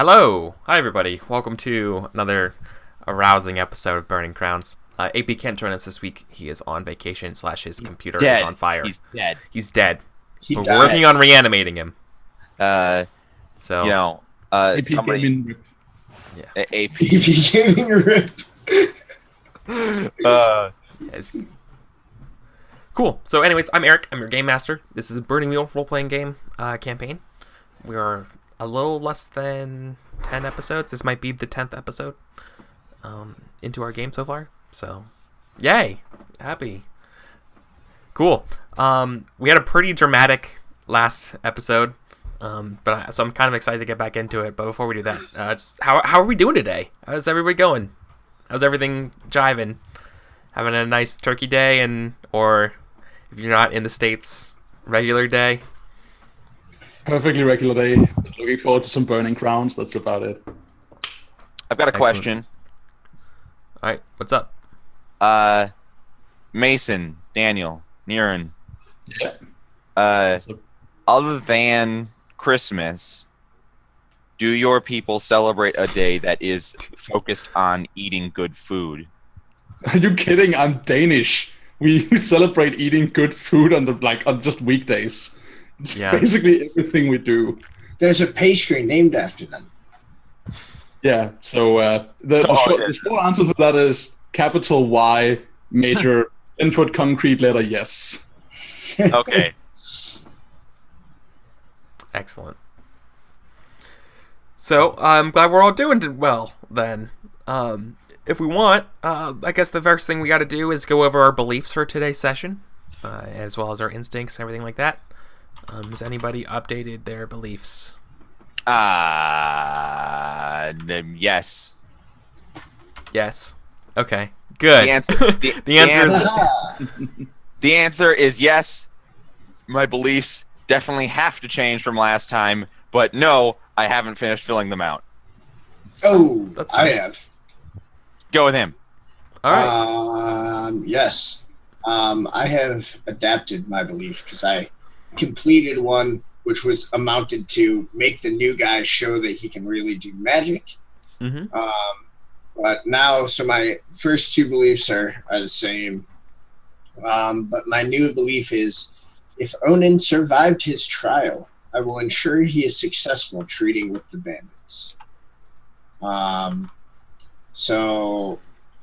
Hello! Hi everybody. Welcome to another arousing episode of Burning Crowns. AP can't join us this week. He is on vacation / his computer is on fire. He's dead. He's dead. We're died. working on reanimating him. AP AP gaming rip. AP. Gaming rip. Yes. Cool. So anyways, I'm Eric. I'm your game master. This is a Burning Wheel role-playing game campaign. We are a little less than 10 episodes. This might be the 10th episode into our game so far. So, yay! Happy. Cool. We had a pretty dramatic last episode, so I'm kind of excited to get back into it. But before we do that, how are we doing today? How's everybody going? How's everything jiving? Having a nice turkey day, or if you're not in the States, regular day? Perfectly regular day. Looking forward to some Burning Crowns. That's about it. I've got a Excellent. question. All right, what's up? Mason, Daniel, Niren. Yeah. Other than Christmas, do your people celebrate a day that is focused on eating good food? Are you kidding? I'm Danish. We celebrate eating good food on just weekdays. It's basically everything we do. There's a pastry named after them. Yeah. So the short answer to that is capital Y, major 10-foot concrete letter yes. Okay. Excellent. So I'm glad we're all doing well then. If we want, I guess the first thing we got to do is go over our beliefs for today's session, as well as our instincts and everything like that. Has anybody updated their beliefs? Yes. Yes. Okay. Good. The answer is yes. My beliefs definitely have to change from last time, but no, I haven't finished filling them out. Oh, That's I fine. have. Go with him. All right. Yes. I have adapted my belief because I completed one which was amounted to make the new guy show that he can really do magic. Mm-hmm. But now, so my first two beliefs are the same. But my new belief is, if Onan survived his trial, I will ensure he is successful treating with the bandits. So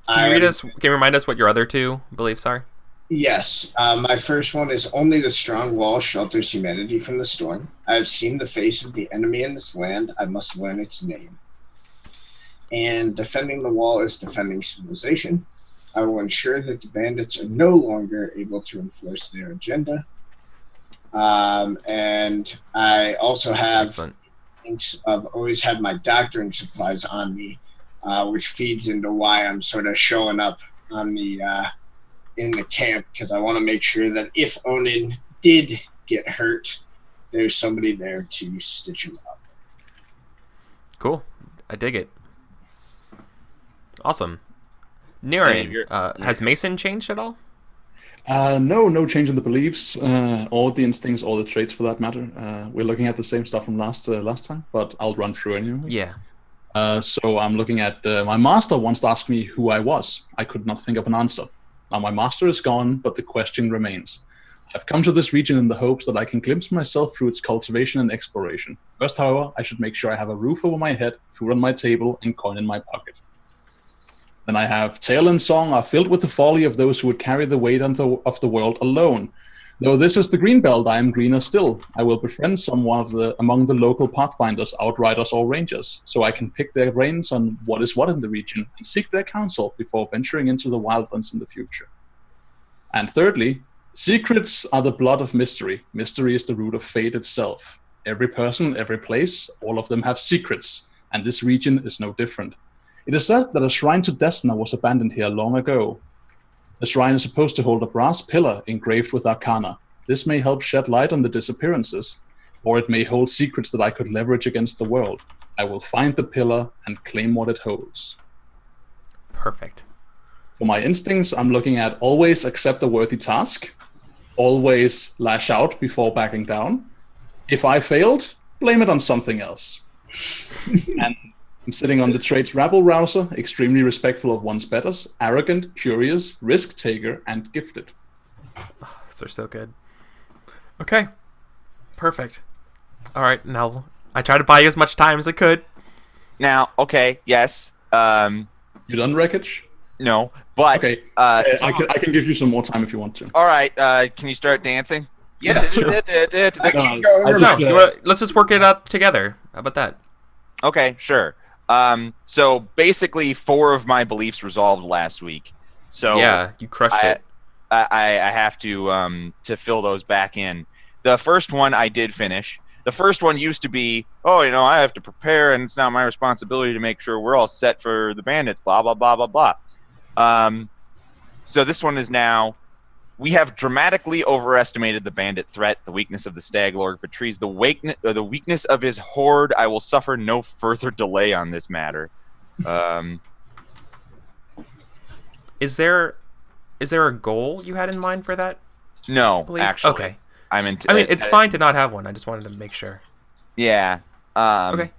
Can you remind us what your other two beliefs are? Yes. My first one is only the strong wall shelters humanity from the storm. I have seen the face of the enemy in this land. I must learn its name. And defending the wall is defending civilization. I will ensure that the bandits are no longer able to enforce their agenda. And I also have I've always had my doctrine supplies on me, which feeds into why I'm sort of showing up on the in the camp, because I want to make sure that if Onan did get hurt, there's somebody there to stitch him up. Cool. I dig it. Awesome. Niren, has Mason changed at all? No change in the beliefs, or the instincts, or the traits for that matter. We're looking at the same stuff from last time, but I'll run through anyway. Yeah. So I'm looking at my master once asked me who I was. I could not think of an answer. Now my master is gone, but the question remains. I've come to this region in the hopes that I can glimpse myself through its cultivation and exploration. First, however, I should make sure I have a roof over my head, food on my table, and coin in my pocket. Then I have tale and song are filled with the folly of those who would carry the weight of the world alone. Though this is the green belt, I am greener still. I will befriend someone among the local Pathfinders, Outriders, or Rangers, so I can pick their brains on what is what in the region and seek their counsel before venturing into the wildlands in the future. And thirdly, secrets are the blood of mystery. Mystery is the root of fate itself. Every person, every place, all of them have secrets, and this region is no different. It is said that a shrine to Desna was abandoned here long ago. The shrine is supposed to hold a brass pillar engraved with arcana. This may help shed light on the disappearances, or it may hold secrets that I could leverage against the world. I will find the pillar and claim what it holds. Perfect. For my instincts, I'm looking at always accept a worthy task, always lash out before backing down. If I failed, blame it on something else. And I'm sitting on the traits rabble rouser, extremely respectful of one's betters, arrogant, curious, risk taker, and gifted. Those are so good. Okay. Perfect. All right, now I tried to buy you as much time as I could. Now, okay, yes. You done, Wreckage? No, but Okay. I I can give you some more time if you want to. All right, can you start dancing? Yeah, sure. I No, can go I over just- No, let's just work it out together. How about that? Okay, sure. So basically, 4 of my beliefs resolved last week. So Yeah, you crushed it. I have to fill those back in. The first one I did finish. The first one used to be, oh, I have to prepare, and it's not my responsibility to make sure we're all set for the bandits. Blah blah blah blah blah. So this one is now. We have dramatically overestimated the bandit threat. The weakness of the stag lord betrays the weakness of his horde. I will suffer no further delay on this matter. Is there a goal you had in mind for that? No, Belief? actually. Okay. I mean, it's fine to not have one. I just wanted to make sure. Yeah. Okay.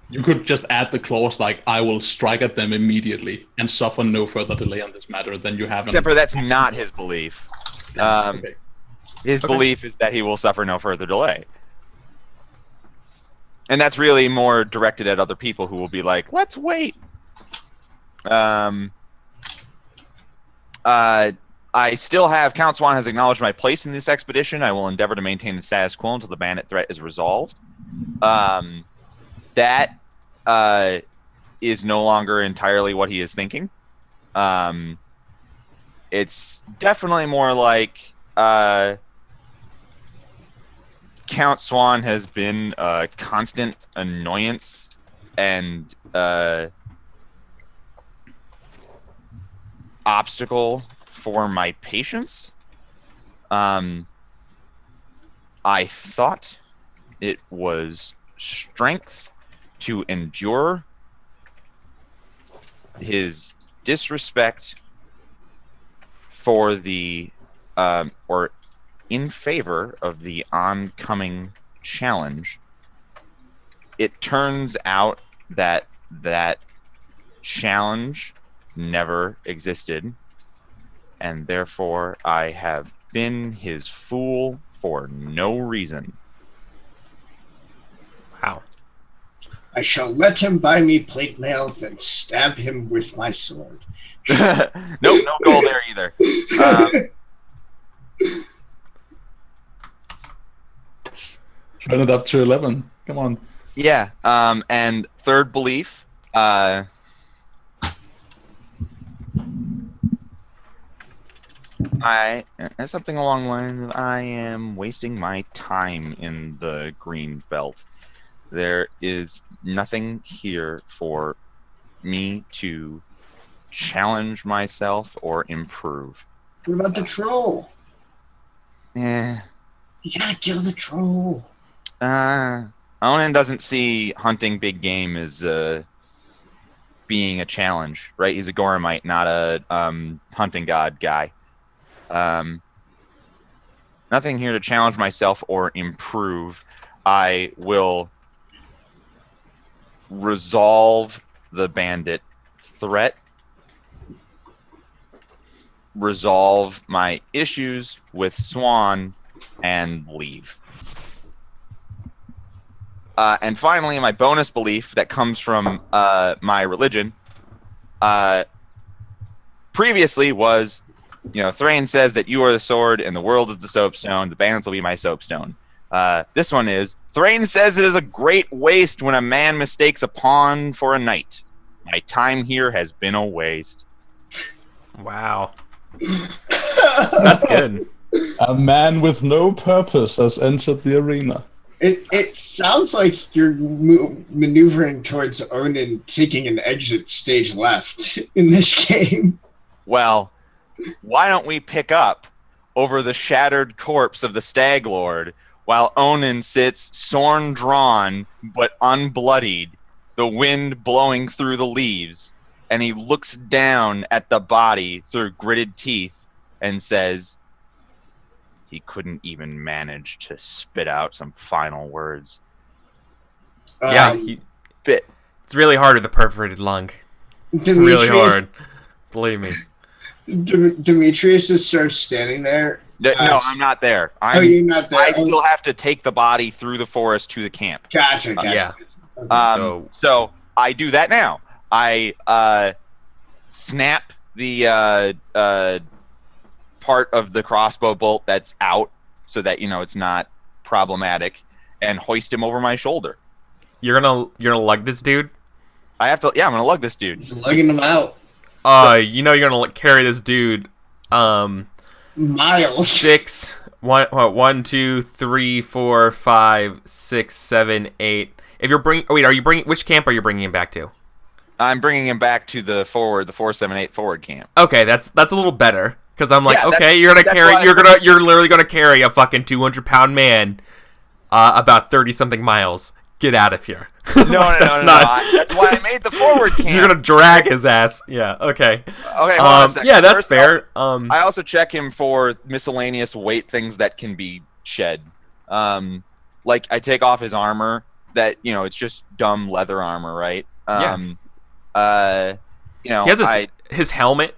You could just add the clause like, I will strike at them immediately and suffer no further delay on this matter. Then you have Except for that's not his belief. Okay. His belief is that he will suffer no further delay. And that's really more directed at other people who will be like, let's wait. I still have Count Swan has acknowledged my place in this expedition. I will endeavor to maintain the status quo until the bandit threat is resolved. That is no longer entirely what he is thinking. It's definitely more like Count Swan has been a constant annoyance and obstacle for my patience. I thought it was strength to endure his disrespect for the or in favor of the oncoming challenge. It turns out that challenge never existed, and therefore I have been his fool for no reason. Wow. I shall let him buy me plate mail, then stab him with my sword. Nope, no goal there either. Turn it up to 11. Come on. Yeah, and third belief, something along the lines of I am wasting my time in the green belt. There is nothing here for me to challenge myself or improve. What about the troll? Eh. You gotta kill the troll. Onan doesn't see hunting big game as being a challenge, right? He's a Goramite, not a hunting god guy. Nothing here to challenge myself or improve. I will resolve the bandit threat, resolve my issues with Swan, and leave. And finally, my bonus belief that comes from my religion previously was, Thrain says that you are the sword and the world is the soapstone. The bandits will be my soapstone. This one is, Thrain says it is a great waste when a man mistakes a pawn for a knight. My time here has been a waste. Wow. That's good. A man with no purpose has entered the arena. It sounds like you're maneuvering towards Onan taking an exit stage left in this game. Well, why don't we pick up over the shattered corpse of the Stag Lord while Onan sits sword drawn but unbloodied, the wind blowing through the leaves, and he looks down at the body through gritted teeth and says, he couldn't even manage to spit out some final words. Yeah, bit. It's really hard with a perforated lung. Demetrius, Really hard. Believe me. Demetrius just starts standing there. No, I'm not there. You're not there. I still have to take the body through the forest to the camp. Gotcha. Yeah. Okay. So I do that now. I snap the part of the crossbow bolt that's out so that it's not problematic, and hoist him over my shoulder. You're gonna lug this dude? I have to. Yeah, I'm gonna lug this dude. He's lugging him out. You're gonna carry this dude. Miles. 1, 2, 3, 4, 5, 6, 7, 8. If you're which camp are you bringing him back to? I'm bringing him back to the 478 forward camp. Okay, that's a little better because I'm like, Yeah, okay, you're literally gonna carry a fucking 200-pound man, about 30-something miles. Get out of here. No. That's why I made the forward camp. You're gonna drag his ass. Yeah. Okay. Okay. Hold on a second. Yeah, that's First fair. I also check him for miscellaneous weight things that can be shed. Like I take off his armor. That it's just dumb leather armor, right? He has his helmet.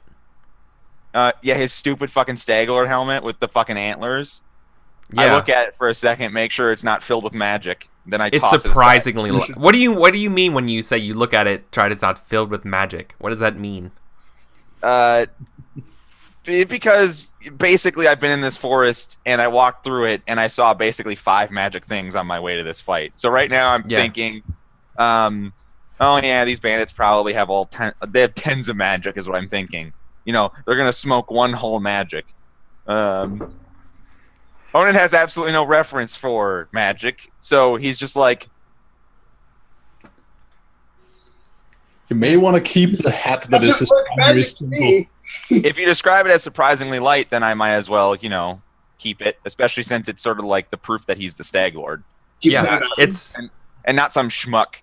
His stupid fucking Staglord helmet with the fucking antlers. Yeah. I look at it for a second, make sure it's not filled with magic. Then I It's toss surprisingly. What do you mean when you say you look at it, try it's not filled with magic? What does that mean? Because basically I've been in this forest and I walked through it and I saw basically 5 magic things on my way to this fight. So right now I'm thinking, these bandits probably have they have tens of magic is what I'm thinking. They're gonna smoke one whole magic. Onan has absolutely no reference for magic, so he's just like, you may want to keep the hat that is his primary symbol. If you describe it as surprisingly light, then I might as well, keep it, especially since it's sort of like the proof that he's the Stag Lord. Yeah, and not some schmuck.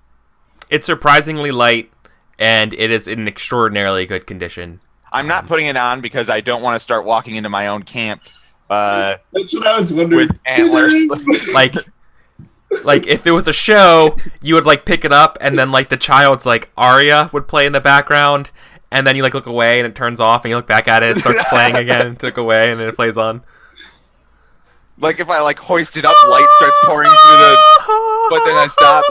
It's surprisingly light, and it is in extraordinarily good condition. I'm not putting it on because I don't want to start walking into my own camp. That's what I was wondering. With antlers. Like if it was a show, you would pick it up, and then the child's aria would play in the background, and then you look away and it turns off, and you look back at it, it starts playing again, took away, and then it plays on. Like if I hoist it up, light starts pouring through but then I stop.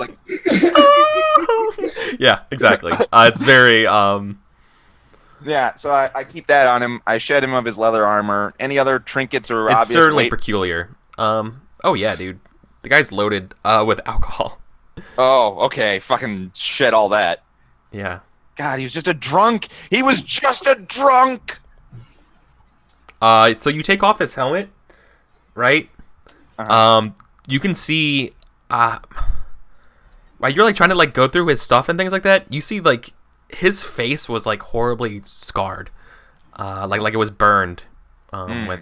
Yeah, exactly. It's very Yeah, so I keep that on him. I shed him of his leather armor. Any other trinkets or it's obvious certainly weight? peculiar. Oh yeah, dude. The guy's loaded with alcohol. Oh, okay. Fucking shed all that. Yeah. God, he was just a drunk. He was just a drunk. So you take off his helmet, right? You can see while you're trying to go through his stuff and things like that, you see his face was horribly scarred, like it was burned. With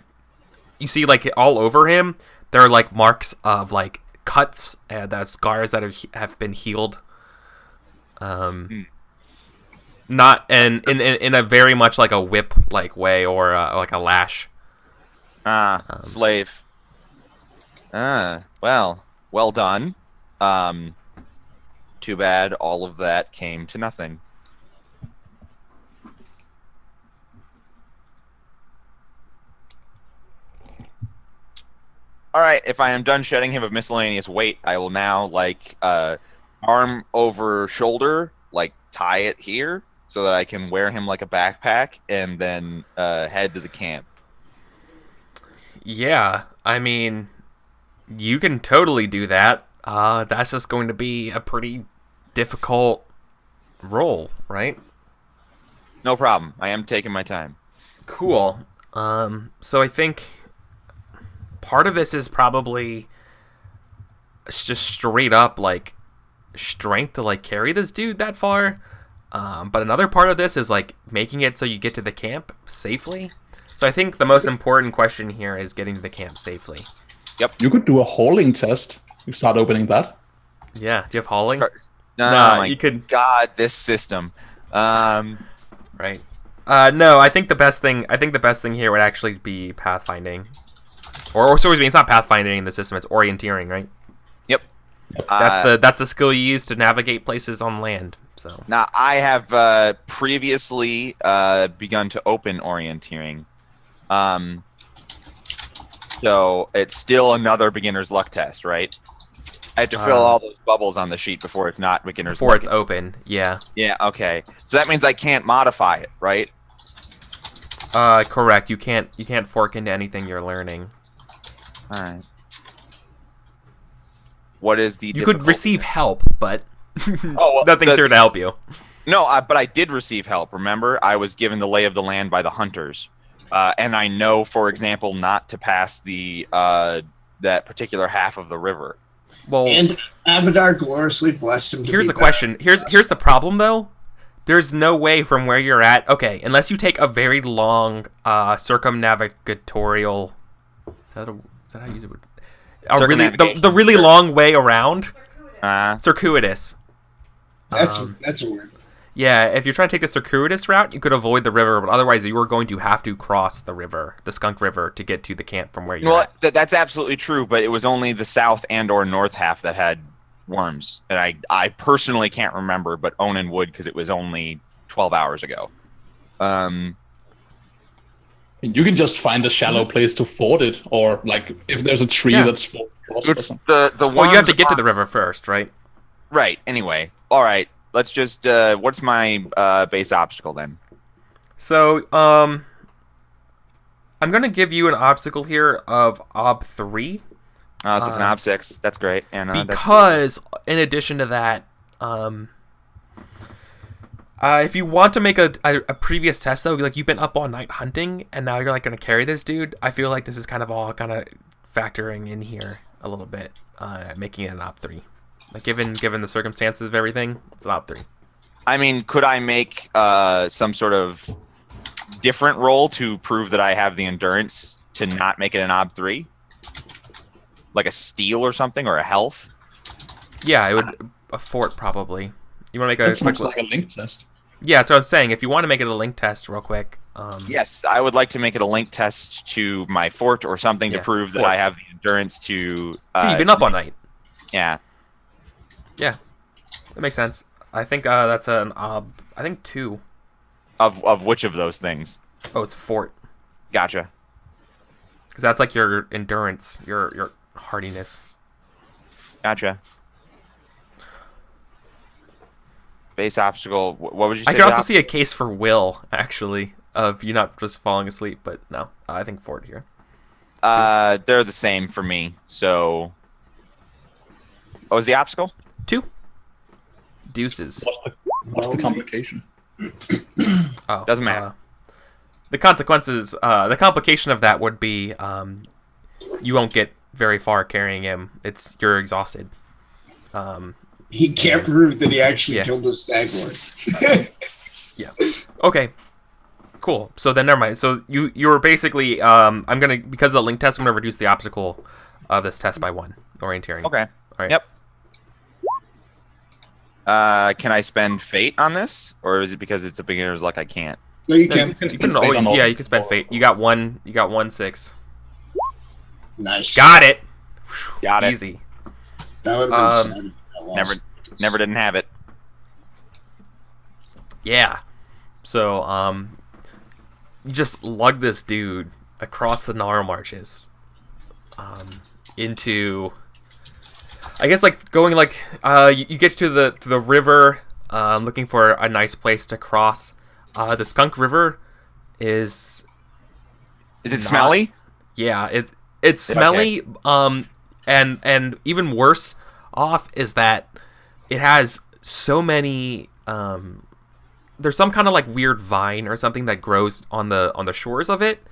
you see all over him there are marks of cuts and scars that have been healed. Not in a very much a whip way or a lash. Slave. Well done. Too bad all of that came to nothing. All right, if I am done shedding him of miscellaneous weight, I will now arm over shoulder, tie it here so that I can wear him like a backpack and then head to the camp. Yeah, I mean, you can totally do that. That's just going to be a pretty difficult role, right? No problem. I am taking my time. Cool. So I think part of this is probably just straight up strength to carry this dude that far. But another part of this is making it so you get to the camp safely. So I think the most important question here is getting to the camp safely. Yep. You could do a hauling test. You start opening that. Yeah. Do you have hauling? No, you could. God, this system. Right. No, I think the best thing here would actually be pathfinding. Or sorry, it's not pathfinding in the system, it's orienteering, right? Yep. That's the skill you use to navigate places on land. So now I have previously begun to open orienteering. So it's still another beginner's luck test, right? I have to fill all those bubbles on the sheet before it's not beginner's before luck. it's open. Yeah. Yeah. Okay. So that means I can't modify it, right? Correct. You can't fork into anything you're learning. All right. What is the? You could receive help, but well, nothing's here to help you. No, but I did receive help. Remember, I was given the lay of the land by the hunters, and I know, for example, not to pass the that particular half of the river. Well, and Abadar gloriously blessed him. Here's the question. Here's the problem, though. There's no way from where you're at. Okay, unless you take a very long circumnavigatorial. Is that how you use it? The really long way around. Circuitous. That's a word. Yeah, if you're trying to take the circuitous route, you could avoid the river, but otherwise you are going to have to cross the river, the Skunk River, to get to the camp from where you're at. That's absolutely true, but it was only the south and or north half that had worms. And I personally can't remember, but Onan would because it was only 12 hours ago. You can just find a shallow place to ford it, or like if there's a tree that's full. It's the well, you have to get to the river first, right? Right. Anyway, all right. Let's just. What's my base obstacle then? So, I'm gonna give you an obstacle here of Ob 3. So it's an Ob 6. That's great. And because in addition to that, if you want to make a previous test though, like you've been up all night hunting and now you're like gonna carry this dude, I feel like this is kind of factoring in here a little bit, making it an Op 3. Like given the circumstances of everything, it's an Op 3. I mean, could I make some sort of different roll to prove that I have the endurance to not make it an Ob 3? Like a steel or something, or a health? Yeah, it would a fort probably. You want to make a quick like a link test? Yeah, that's what I'm saying. If you want to make it a link test real quick. Yes, I would like to make it a link test to my fort or something to prove that I have the endurance to... you've been up all night. Yeah. Yeah, that makes sense. I think that's an Ob... I think 2. Of which of those things? Oh, it's fort. Gotcha. Because that's like your endurance, your hardiness. Gotcha. Base obstacle. What would you say? I could also see a case for will, actually, of you not just falling asleep, but no. I think fort here. They're the same for me, so... What was the obstacle? 2. Deuces. What's the complication? Oh, doesn't matter. The consequences, the complication of that would be you won't get very far carrying him. You're exhausted. He can't prove that he actually killed the stag lord. Yeah. Okay. Cool. So then, never mind. So you're basically because of the link test, I'm gonna reduce the obstacle of this test by 1. Orienteering. Okay. All right. Yep. Can I spend fate on this, or is it because it's a beginner's luck I can't? No, you can. You can spend fate. You got 1 6. Nice. Got it. Got it. Easy. That would have been Never didn't have it. Yeah. So you just lug this dude across the Gnarl Marches into, I guess, like going like you get to the river, looking for a nice place to cross. The Skunk River is it smelly? Yeah, it's smelly. Okay. And even worse off is that it has so many there's some kind of like weird vine or something that grows on the shores of it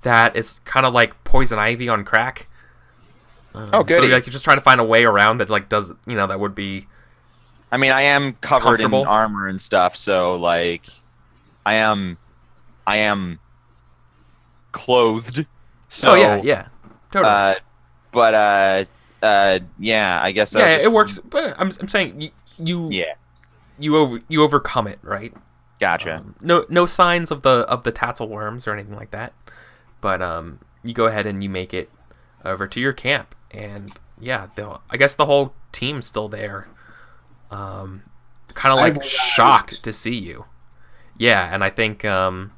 that is kind of like poison ivy on crack. Oh, good. So like you're just trying to find a way around that like does that would be. I mean, I am covered in armor and stuff, so like I am clothed. So, oh yeah, totally. Yeah, I guess. It works. But I'm saying you overcome it, right? Gotcha. No signs of the tassel worms or anything like that, but you go ahead and you make it over to your camp, and I guess the whole team's still there. Kind of like shocked to see you. Yeah, and I think Father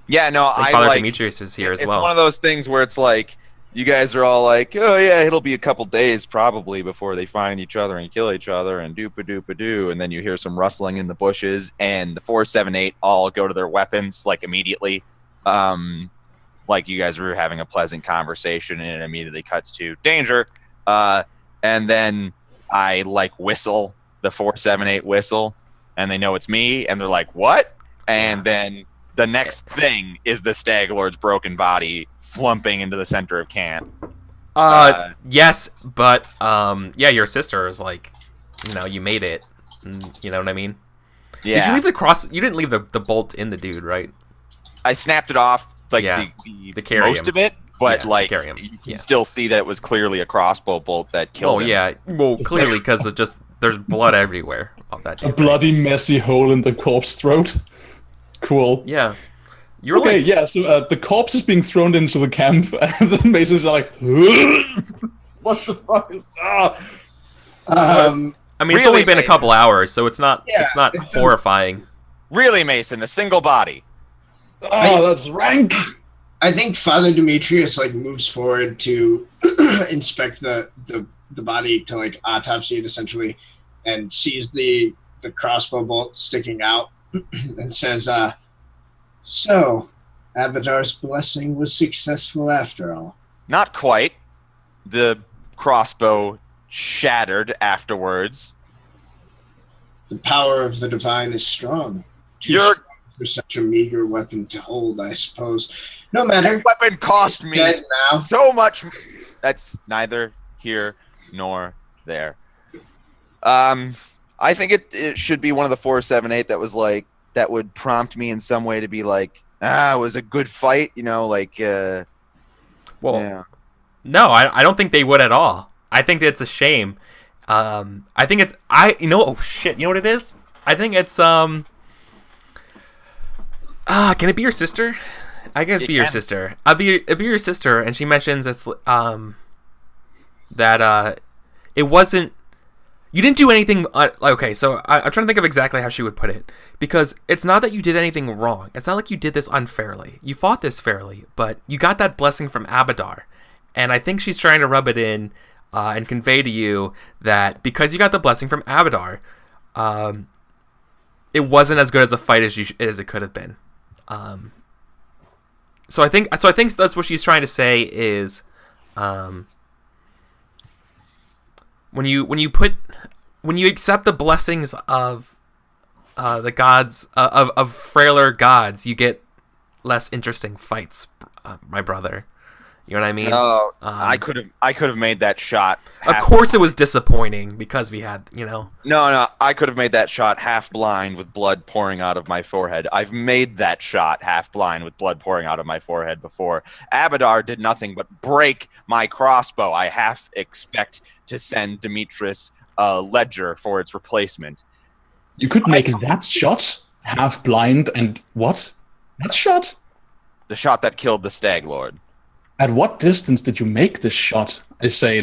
Demetrius is here as well. It's one of those things where it's like you guys are all like, oh yeah, it'll be a couple days probably before they find each other and kill each other and doo-pa-doo-pa-doo, and then you hear some rustling in the bushes, and the 478 all go to their weapons like immediately. Like you guys were having a pleasant conversation, and it immediately cuts to danger. And then I like whistle the 478 whistle, and they know it's me, and they're like, what? And then the next thing is the Stag Lord's broken body flumping into the center of camp. Yes, but your sister is like, you made it. You know what I mean? Yeah. Did you leave the cross? You didn't leave the bolt in the dude, right? I snapped it off, like the most of it, but like you can still see that it was clearly a crossbow bolt that killed him. Oh yeah, well clearly because there's blood everywhere of that dude. A bloody, messy hole in the corpse throat. Cool. Yeah. So the corpse is being thrown into the camp, and the Masons are like, what the fuck is that? I mean, it's only been a couple hours, so it's not horrifying. Really, Mason, a single body. Oh, that's rank. I think Father Demetrius moves forward to inspect the body, to autopsy it essentially, and sees the crossbow bolt sticking out and says, so Abadar's blessing was successful after all. Not quite. The crossbow shattered afterwards. The power of the divine is strong. Too strong for such a meager weapon to hold, I suppose. No matter. That weapon cost me so much. That's neither here nor there. I think it should be one of the 478 that was like, that would prompt me in some way to be like, it was a good fight, No, I don't think they would at all. I think it's a shame. I think it's oh shit, you know what it is? I think it's can it be your sister? I guess your sister. It'd be your sister, and she mentions it's that it wasn't. You didn't do anything. Okay, so I'm trying to think of exactly how she would put it, because it's not that you did anything wrong. It's not like you did this unfairly. You fought this fairly, but you got that blessing from Abadar, and I think she's trying to rub it in and convey to you that because you got the blessing from Abadar, it wasn't as good as a fight as it could have been. So I think that's what she's trying to say is, when you accept the blessings of the gods of frailer gods, you get less interesting fights, my brother. You know what I mean? Oh, I could have made that shot. Of course, it was disappointing because we had, No, I could have made that shot half blind with blood pouring out of my forehead. I've made that shot half blind with blood pouring out of my forehead before. Abadar did nothing but break my crossbow. I half expect to send Demetrius a ledger for its replacement. You could make that shot half blind, and what? That shot? The shot that killed the Stag Lord. At what distance did you make this shot? I say,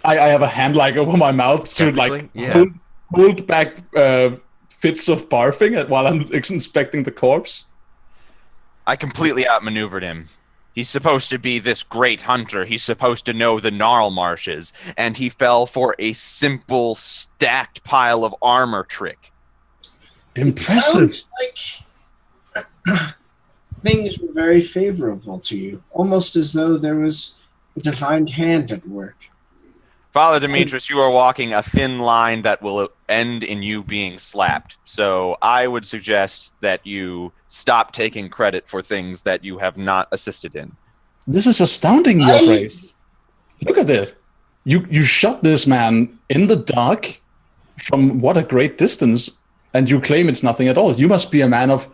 I have a hand over my mouth to hold back fits of barfing while I'm inspecting the corpse. I completely outmaneuvered him. He's supposed to be this great hunter. He's supposed to know the gnarl marshes, and he fell for a simple stacked pile of armor trick. Impressive. It sounds like things were very favorable to you, almost as though there was a divine hand at work. Father Demetrius, you are walking a thin line that will end in you being slapped. So I would suggest that you stop taking credit for things that you have not assisted in. This is astounding, Your Grace. Look at it. You shot this man in the dark from what a great distance, and you claim it's nothing at all. You must be a man of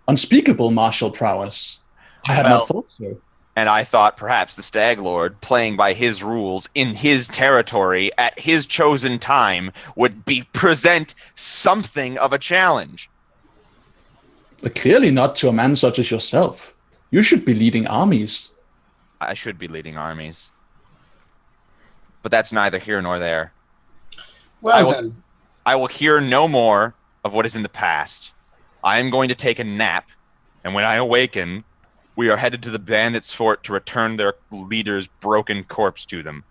unspeakable martial prowess. I had not thought so. And I thought perhaps the Stag Lord, playing by his rules in his territory at his chosen time, would present something of a challenge. But clearly not to a man such as yourself. You should be leading armies. I should be leading armies. but that's neither here nor there. Well, then. I will hear no more of what is in the past. I am going to take a nap, and when I awaken, we are headed to the bandits' fort to return their leader's broken corpse to them.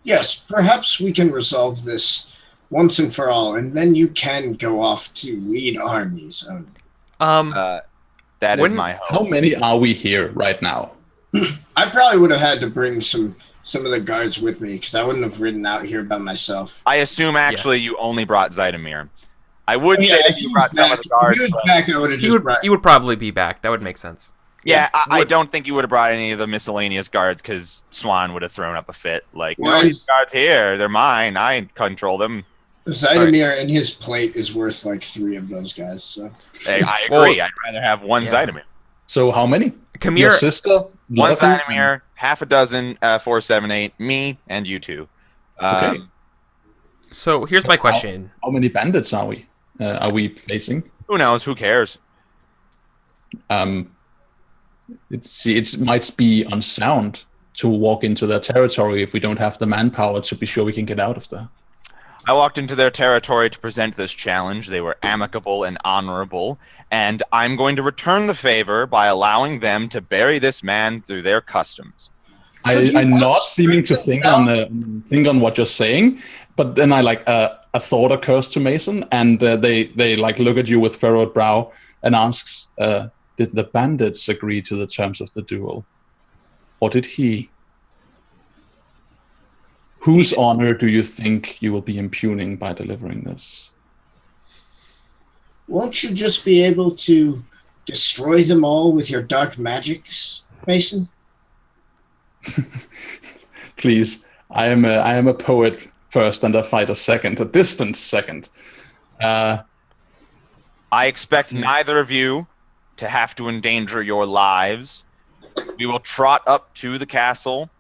Yes, perhaps we can resolve this once and for all, and then you can go off to lead armies. That is my hope. How many are we here right now? I probably would have had to bring some of the guards with me, because I wouldn't have ridden out here by myself. I assume, actually, you only brought Zytomir. I would say that you brought some of the guards. If he was back, I would have just brought... You would probably be back. That would make sense. Yeah, I don't think you would have brought any of the miscellaneous guards, because Swan would have thrown up a fit. Like, Well, no, these guards here, they're mine. I control them. Zytomir and his plate is worth like 3 of those guys. So Hey, I agree. I'd rather have one Zytomir. So how many? Kamir, Your sister? One Zytomir, half a dozen 478, me, and you two. Okay. So here's my question. How many bandits are we facing? Who knows? Who cares? It might be unsound to walk into their territory if we don't have the manpower to be sure we can get out of there. I walked into their territory to present this challenge. They were amicable and honorable, and I'm going to return the favor by allowing them to bury this man through their customs. I'm not seeming to think on what you're saying, but then a thought occurs to Mason, and they like look at you with furrowed brow and asks, "Did the bandits agree to the terms of the duel, or did he? Whose honor do you think you will be impugning by delivering this?" won't you just be able to destroy them all with your dark magics, Mason? Please, I am a poet first and a fighter second, a distant second. I expect neither of you to have to endanger your lives. We will trot up to the castle.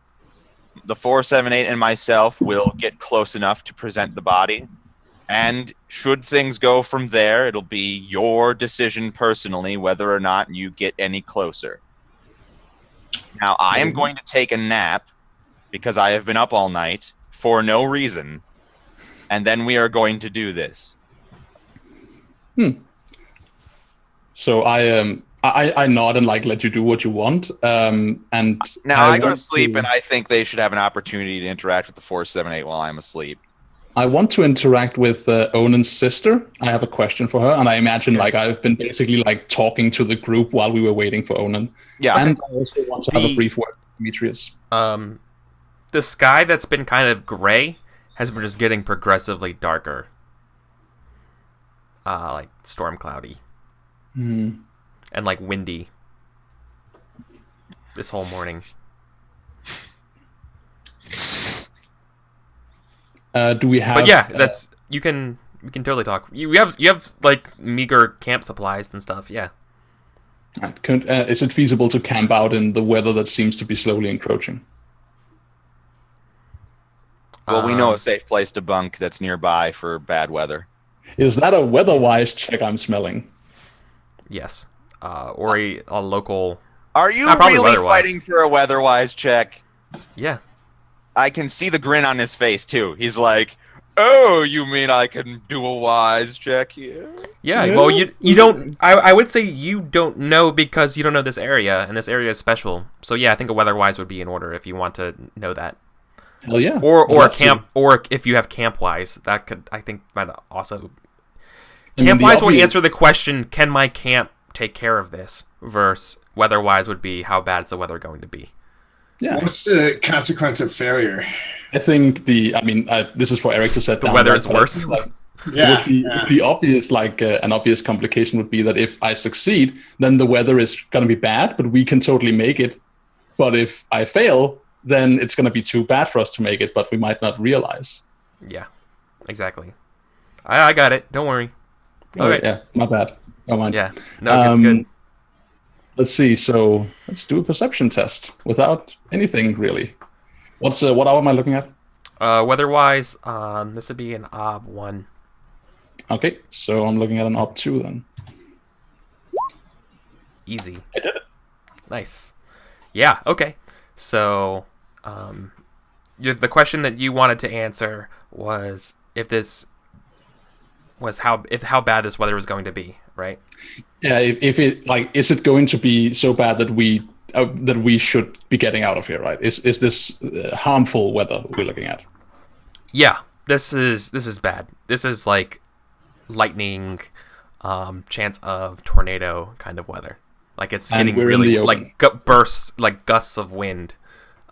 The 478 and myself will get close enough to present the body. And should things go from there, it'll be your decision personally whether or not you get any closer. Now, I am going to take a nap because I have been up all night for no reason. And then we are going to do this. So I nod and let you do what you want. And now I go to sleep, and I think they should have an opportunity to interact with the 478 while I'm asleep. I want to interact with Onan's sister. I have a question for her, and I imagine I've been basically talking to the group while we were waiting for Onan. Yeah, and I also want to have a brief word with Demetrius. The sky that's been kind of gray has been just getting progressively darker, like storm cloudy. And windy this whole morning. Do we have? But yeah, we can totally talk. You have meager camp supplies and stuff. Yeah. Is it feasible to camp out in the weather that seems to be slowly encroaching? Well, we know a safe place to bunk that's nearby for bad weather. Is that a weather-wise check I'm smelling? Yes. Or a local... Are you really fighting for a weather-wise check? Yeah. I can see the grin on his face, too. He's like, oh, you mean I can do a wise check here? Yeah, well, you don't... I would say you don't know because you don't know this area, and this area is special. So yeah, I think a weather-wise would be in order if you want to know that. Hell yeah. Or camp, or if you have camp-wise, that could, I think, might also... Camp-wise would answer the question, can my camp take care of this? Versus weather-wise would be, how bad is the weather going to be? Yeah. What's the consequence of failure? I think this is for Eric to set down. The weather is worse. It would be obvious, an obvious complication would be that if I succeed, then the weather is going to be bad, but we can totally make it. But if I fail, then it's going to be too bad for us to make it, but we might not realize. Yeah, exactly. I got it. Don't worry. Okay. Yeah, my bad. Oh, mind. Yeah, no, it's good. Let's see. So let's do a perception test without anything really. What hour am I looking at? Weather-wise, this would be an ob 1. Okay, so I'm looking at an ob 2 then. Easy. I did it. Nice. Yeah. Okay. So, the question that you wanted to answer was if this was how bad this weather was going to be, right? Yeah, if it like, is it going to be so bad that we should be getting out of here, right? Is this harmful weather we're looking at? Yeah, this is bad. This is like lightning, chance of tornado kind of weather. Like it's getting really like bursts, like gusts of wind.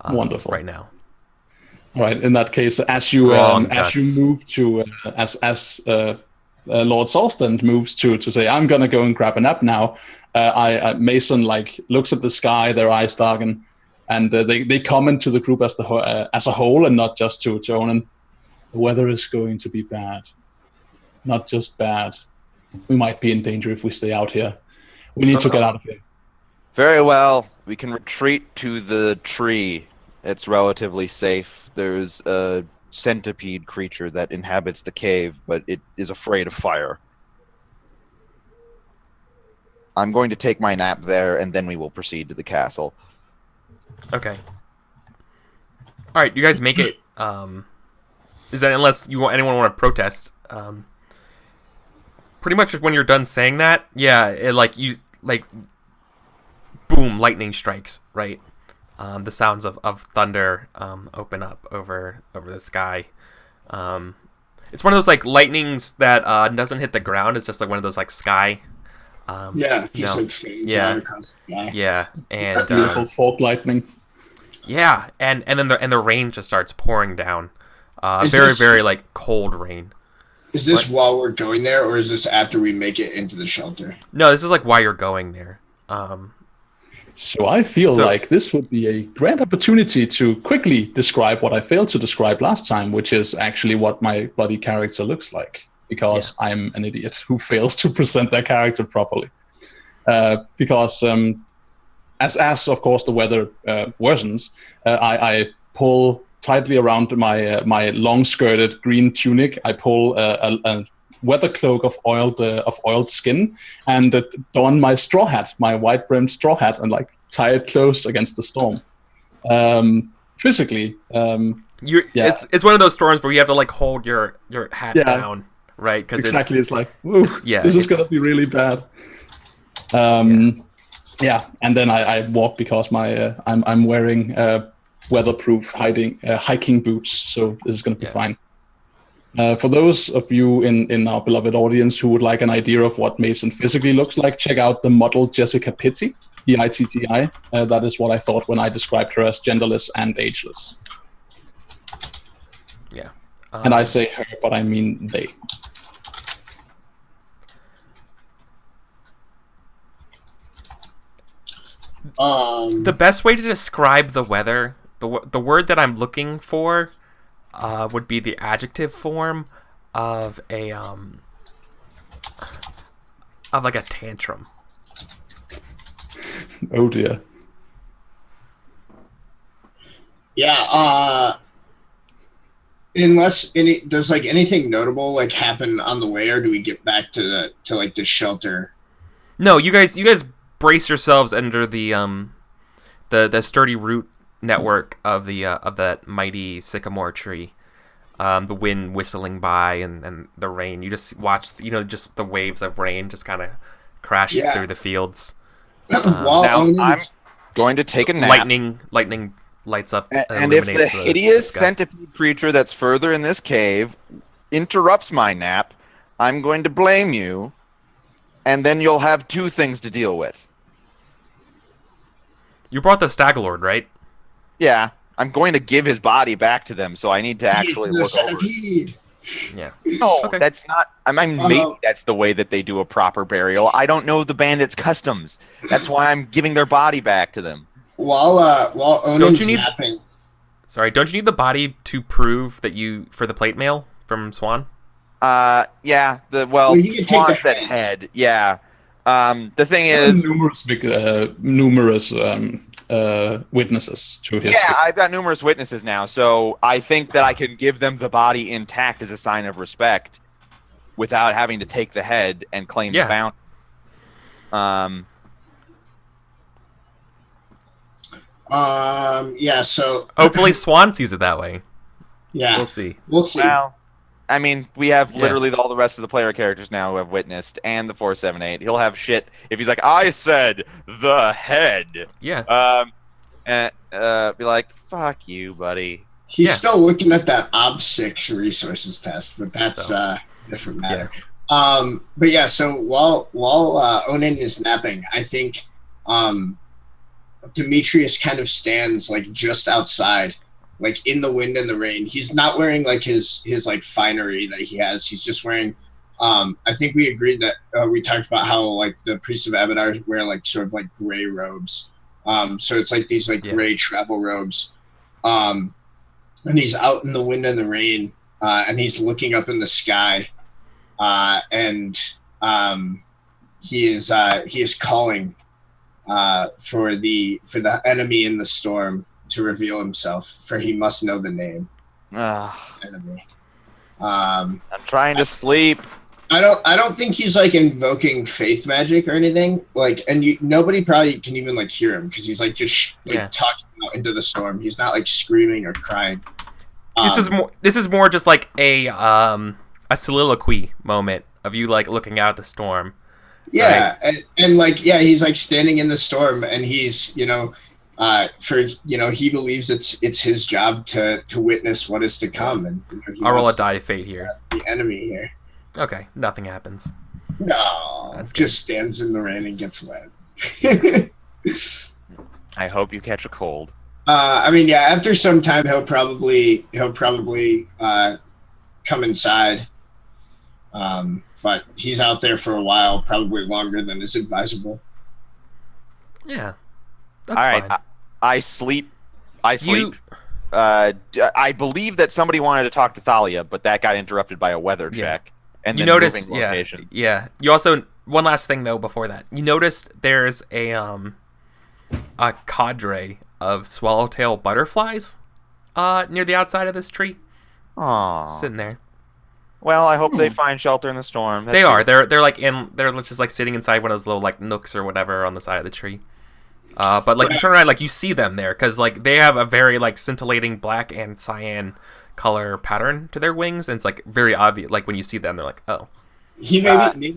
Wonderful right now. All right. In that case, as you move to Lord Solston moves to say, I'm gonna go and grab a nap now. Mason like looks at the sky, their eyes darken, and they comment to the group as a whole, and not just to Onan. The weather is going to be bad, not just bad. We might be in danger if we stay out here. We need to get out of here. Very well. We can retreat to the tree. It's relatively safe. There's a centipede creature that inhabits the cave, but it is afraid of fire. I'm going to take my nap there, and then we will proceed to the castle. Okay. All right, you guys make it. Is that unless anyone want to protest? Pretty much when you're done saying that, yeah, boom, lightning strikes, right? The sounds of thunder open up over the sky. It's one of those like lightnings that doesn't hit the ground. It's just like one of those like sky. Like fades out across the sky. Yeah, and beautiful fault lightning. Yeah, and then the rain just starts pouring down. Very like cold rain. Is this while we're going there, or is this after we make it into the shelter? No, this is like while you're going there. So I feel like this would be a grand opportunity to quickly describe what I failed to describe last time, which is actually what my bloody character looks like, because I'm an idiot who fails to present their character properly. Because as of course the weather worsens, I pull tightly around my long-skirted green tunic. I pull a weather cloak of oiled skin, and don my straw hat, my white-brimmed straw hat, and like tie it close against the storm. Physically, it's one of those storms where you have to like hold your hat down, right? Because exactly, it's like, whoa, this is gonna be really bad. And then I walk because I'm wearing weatherproof hiking boots, so this is gonna be fine. For those of you in our beloved audience who would like an idea of what Mason physically looks like, check out the model Jessica Pitti, P-I-T-T-I. That is what I thought when I described her as genderless and ageless. Yeah. And I say her, but I mean they. The best way to describe the weather, the word that I'm looking for would be the adjective form of a like a tantrum. Oh dear. Yeah. Unless does like anything notable like happen on the way, or do we get back to the shelter? No, you guys brace yourselves under the sturdy root network of that mighty sycamore tree. The wind whistling by and the rain. You just watch, just the waves of rain just kind of crash through the fields. Now I'm going to take a nap. Lightning lights up. And if the hideous centipede creature that's further in this cave interrupts my nap, I'm going to blame you, and then you'll have two things to deal with. You brought the Staglord, right? Yeah. I'm going to give his body back to them, so I need to actually look over it. Yeah. No, that's not... maybe that's the way that they do a proper burial. I don't know the bandits' customs. That's why I'm giving their body back to them. While Onan's napping... Sorry, don't you need the body to prove that for the plate mail from Swan? Yeah. Swan said head. Yeah. The thing is... numerous witnesses to his... Yeah, I've got numerous witnesses now, so I think that I can give them the body intact as a sign of respect without having to take the head and claim the bounty. Yeah. So Hopefully Swan sees it that way. yeah, We'll see. We'll see. Well, I mean, we have literally all the rest of the player characters now who have witnessed, and the 478. He'll have shit if he's like, I said the head. Yeah. Be like, fuck you, buddy. He's still looking at that Ob6 resources test, but that's a different matter. Yeah. But yeah, so while Onan is napping, I think Demetrius kind of stands like just outside, like in the wind and the rain. He's not wearing like his like finery that he has. He's just wearing I think we agreed that we talked about how like the priests of Abadar wear like sort of like gray robes. So it's like these like gray travel robes. And he's out in the wind and the rain, and he's looking up in the sky, and he is calling for the enemy in the storm to reveal himself, for he must know the name. Enemy. I'm trying to sleep. I don't think he's like invoking faith magic or anything. Like, and nobody probably can even like hear him because he's like just talking out into the storm. He's not like screaming or crying. This is more just like a soliloquy moment of you like looking out at the storm. Yeah, right? and like he's like standing in the storm, and he's he believes it's his job to witness what is to come, and I'll roll a die of fate here. The enemy here. Okay, nothing happens. No, that's just stands in the rain and gets wet. I hope you catch a cold. I mean, yeah. After some time, he'll probably come inside. But he's out there for a while, probably longer than is advisable. Yeah, that's all fine. Right, I sleep. I believe that somebody wanted to talk to Thalia, but that got interrupted by a weather check. And you then notice, moving locations. yeah. You also, one last thing though before that, you noticed there's a cadre of swallowtail butterflies near the outside of this tree. Aww. Sitting there. Well, I hope they find shelter in the storm. They are. They're they're just like sitting inside one of those little like nooks or whatever on the side of the tree. But like you turn around, like you see them there because like they have a very like scintillating black and cyan color pattern to their wings, and it's like very obvious. Like when you see them, they're like, oh. Maybe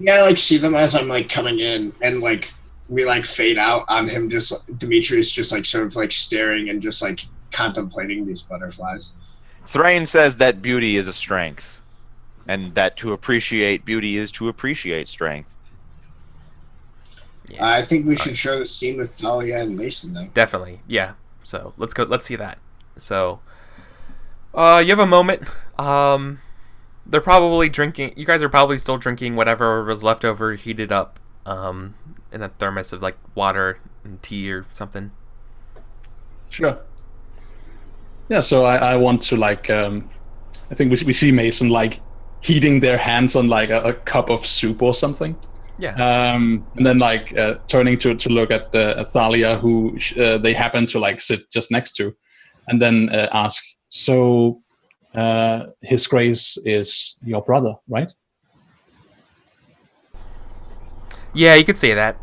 I like see them as I'm like coming in, and like we like fade out on him. Just Demetrius, just like sort of like staring and just like contemplating these butterflies. Thrain says that beauty is a strength, and that to appreciate beauty is to appreciate strength. Yeah. I think we should show the scene with Thalia and Mason, though. Definitely, yeah. So let's go. Let's see that. So, you have a moment. They're probably drinking. You guys are probably still drinking whatever was left over, heated up, in a thermos of like water and tea or something. Sure. Yeah. So I want to like. I think we see Mason like heating their hands on like a cup of soup or something. Yeah. And then like turning to look at Thalia, who they happen to like sit just next to, and then ask, so His Grace is your brother, right? Yeah, you could say that.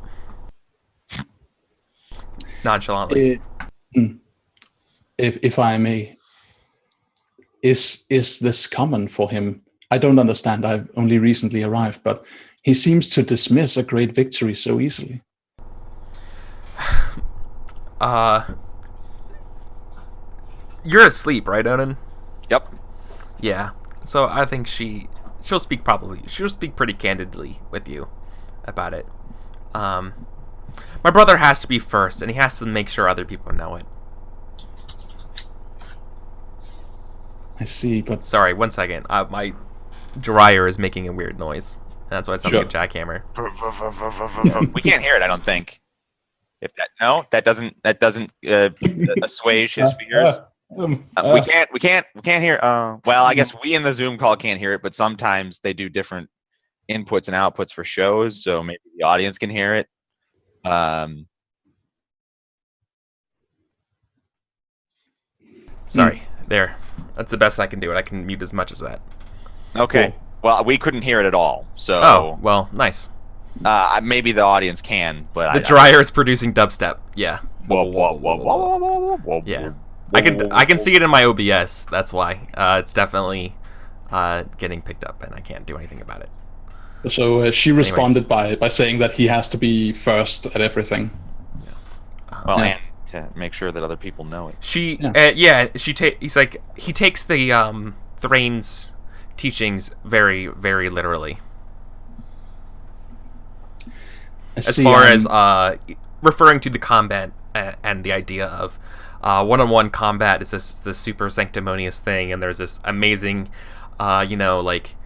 Nonchalantly. If I may, is this common for him? I don't understand. I've only recently arrived, but he seems to dismiss a great victory so easily. You're asleep, right, Onan? Yep. Yeah. So I think she'll speak pretty candidly with you about it. My brother has to be first, and he has to make sure other people know it. I see, but sorry, 1 second. My dryer is making a weird noise. That's why it sounds like a jackhammer. We can't hear it, I don't think. That doesn't assuage his fears. We can't hear. Well, I guess we in the Zoom call can't hear it, but sometimes they do different inputs and outputs for shows, so maybe the audience can hear it. Sorry, there. That's the best I can do. I can mute as much as that. Okay. Cool. Well, we couldn't hear it at all. So. Oh well, nice. Maybe the audience can, but the dryer is producing dubstep. Yeah. Whoa. Yeah. I can see it in my OBS. That's why it's definitely getting picked up, and I can't do anything about it. So she responded by saying that he has to be first at everything. Well, and to make sure that other people know it. He's like, he takes the Thrain's teachings very, very literally. As far as referring to the combat and the idea of one-on-one combat is this super sanctimonious thing, and there's this amazing, like,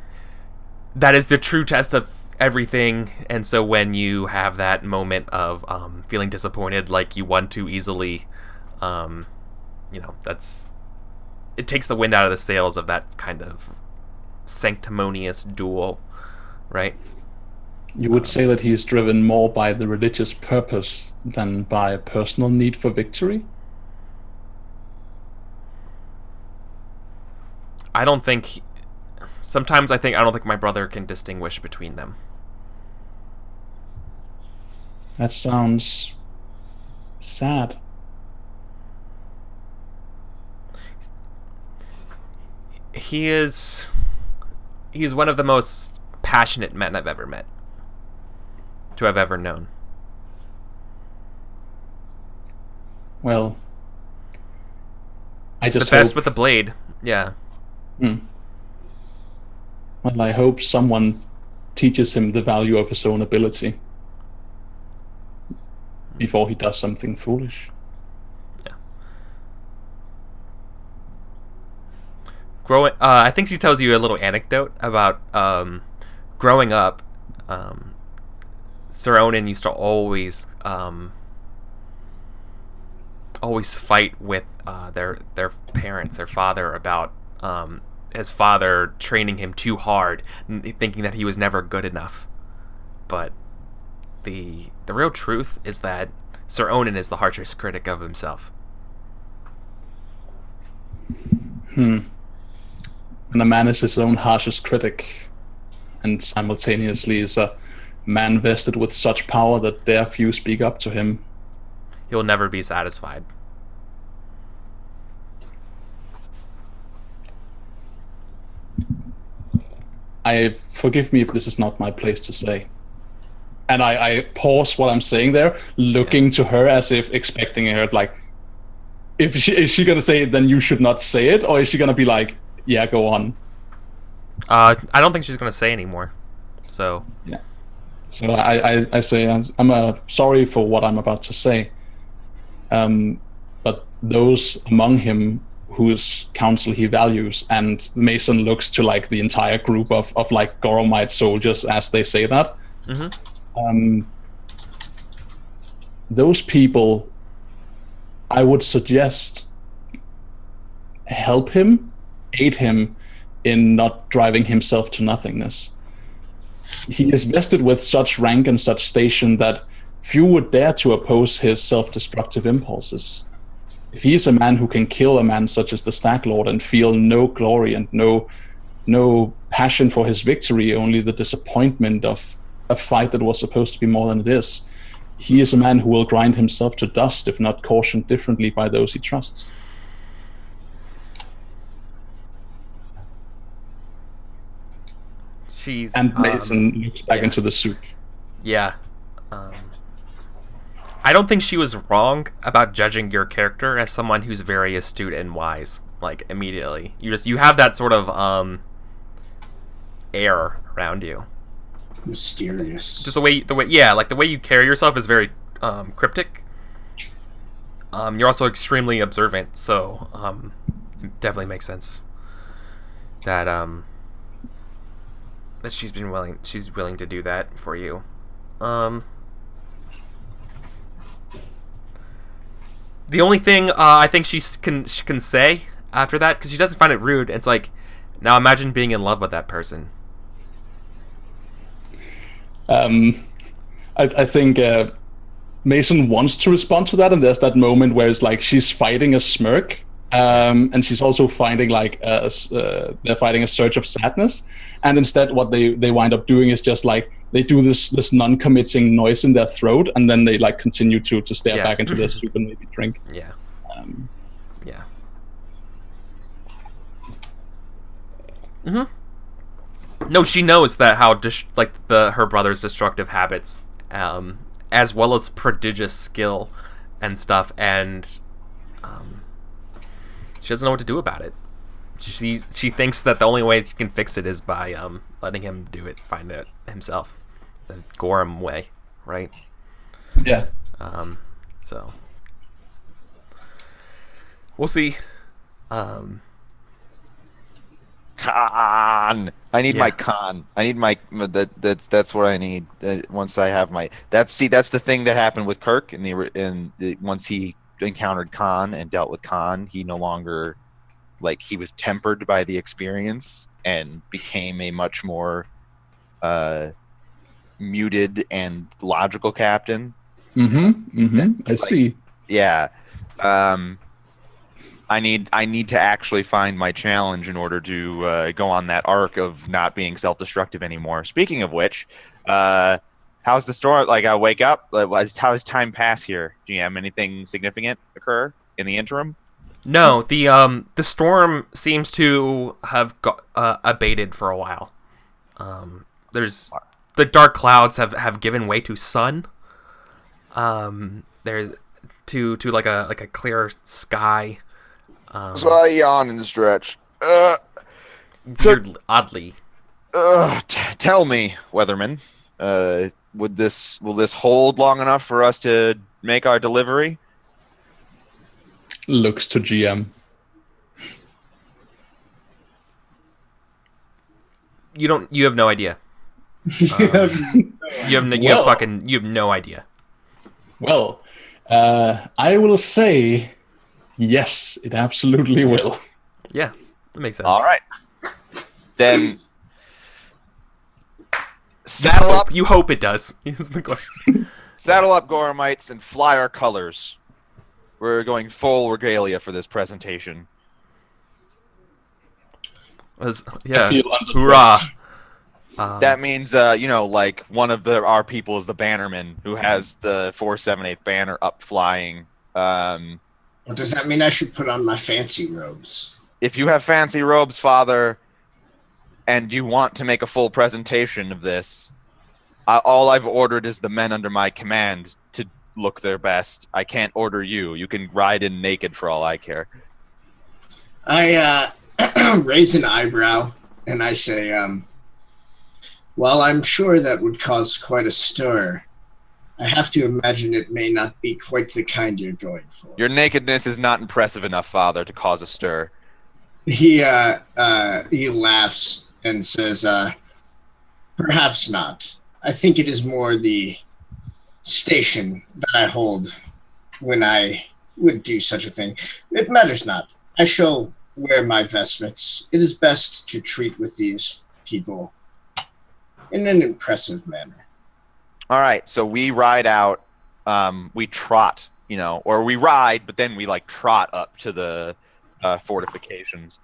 that is the true test of everything. And so when you have that moment of feeling disappointed, like you won too easily, it takes the wind out of the sails of that kind of sanctimonious duel, right? You would say that he is driven more by the religious purpose than by a personal need for victory? I don't think my brother can distinguish between them. That sounds sad. He's one of the most passionate men I've ever met. To have ever known. Well, I just the best hope... with the blade. Yeah. Well, I hope someone teaches him the value of his own ability before he does something foolish. Yeah. I think she tells you a little anecdote about growing up. Sir Onan used to always fight with their parents, their father, about his father training him too hard, thinking that he was never good enough. But the real truth is that Sir Onan is the harshest critic of himself. When a man is his own harshest critic, and simultaneously is a man vested with such power that dare few speak up to him, he'll never be satisfied. Forgive me if this is not my place to say. And I pause what I'm saying there, looking to her as if expecting her, like, is she gonna say it, then you should not say it, or is she gonna be like, yeah, go on? I don't think she's gonna say anymore. So yeah. So I say I'm sorry for what I'm about to say. But those among him whose counsel he values, and Mason looks to like the entire group of like Goromite soldiers as they say that. Mm-hmm. Those people, I would suggest, help him, aid him in not driving himself to nothingness. He is vested with such rank and such station that few would dare to oppose his self-destructive impulses. If he is a man who can kill a man such as the Stag Lord and feel no glory and no passion for his victory, only the disappointment of a fight that was supposed to be more than it is, he is a man who will grind himself to dust if not cautioned differently by those he trusts. And Mason looks back into the suit. Yeah. I don't think she was wrong about judging your character as someone who's very astute and wise. Like, immediately, you have that sort of air around you. Mysterious. Just the way you carry yourself is very cryptic. You're also extremely observant, so it definitely makes sense that that she's willing to do that for you. The only thing I think she can say after that, because she doesn't find it rude, it's like, now imagine being in love with that person. I think Mason wants to respond to that, and there's that moment where it's like she's fighting a smirk, and she's also finding like they're fighting a surge of sadness, and instead what they wind up doing is just like they do this non-committing noise in their throat, and then they like continue to stare Yeah. back into their soup and maybe drink. Yeah. Yeah. No, she knows that how her brother's destructive habits, as well as prodigious skill and stuff, and she doesn't know what to do about it. She thinks that the only way she can fix it is by letting him do it, find it himself, the Gorham way, right? Yeah. So we'll see. Khan. I need Yeah. my Khan. I need my that's what I need. Once I have my that's the thing that happened with Kirk once he encountered Khan and dealt with Khan, he no longer he was tempered by the experience and became a much more muted and logical captain. I see. Yeah. I need to actually find my challenge in order to go on that arc of not being self-destructive anymore. Speaking of which, how's the story? I wake up. How's time pass here? GM, anything significant occur in the interim? No, the storm seems to have abated for a while. There's the dark clouds have given way to sun. There's to like a clear sky. So I yawn and stretch. Weird, oddly. Tell me, Weatherman, will this hold long enough for us to make our delivery? Looks to GM. You have no idea. You have no idea. Well, I will say yes, it absolutely will. Yeah, that makes sense. All right. Then saddle up. You hope it does. Is the question. Saddle up, Goramites, and fly our colors. We're going full regalia for this presentation. Yeah, I feel under hoorah! pressed. That means, one of our people is the bannerman who has the 478 banner up flying. Well, does that mean I should put on my fancy robes? If you have fancy robes, Father, and you want to make a full presentation of this, all I've ordered is the men under my command to look their best. I can't order you. You can ride in naked for all I care. I raise an eyebrow and I say, well, I'm sure that would cause quite a stir. I have to imagine it may not be quite the kind you're going for. Your nakedness is not impressive enough, Father, to cause a stir. He laughs and says, perhaps not. I think it is more the station that I hold when I would do such a thing. It matters not. I shall wear my vestments. It is best to treat with these people in an impressive manner. All right, so we ride out, we trot, or we ride, but then we trot up to the fortifications.